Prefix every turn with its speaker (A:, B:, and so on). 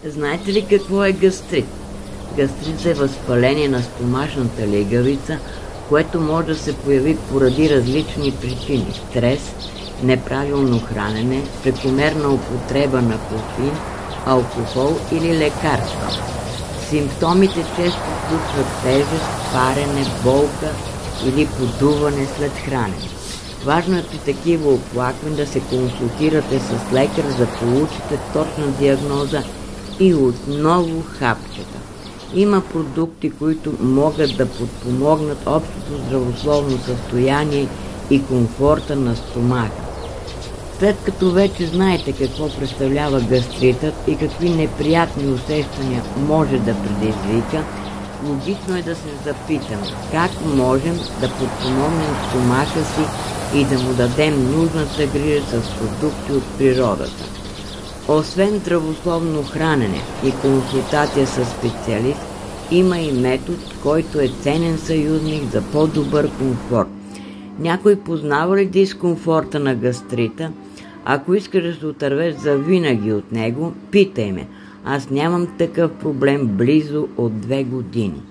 A: Знаете ли какво е гастрит? Гастрит е възпаление на стомашната лигавица, което може да се появи поради различни причини – стрес, неправилно хранене, прекомерна употреба на кофеин, алкохол или лекарства. Симптомите често включват тежест, парене, болка или подуване след хранене. Важно е при такива оплаквания да се консултирате с лекар, за да получите точна диагноза и отново хапчета. Има продукти, които могат да подпомогнат общото здравословно състояние и комфорта на стомаха. След като вече знаете какво представлява гастритът и какви неприятни усещания може да предизвика, логично е да се запитаме как можем да подпомогнем стомаха си и да му дадем нужната грижа с продукти от природата. Освен здравословно хранене и консултация с специалист, има и метод, който е ценен съюзник за по-добър комфорт. Някой познава ли дискомфорта на гастрита? Ако искаш да се отървеш завинаги от него, питай ме. Аз нямам такъв проблем близо от 2 години.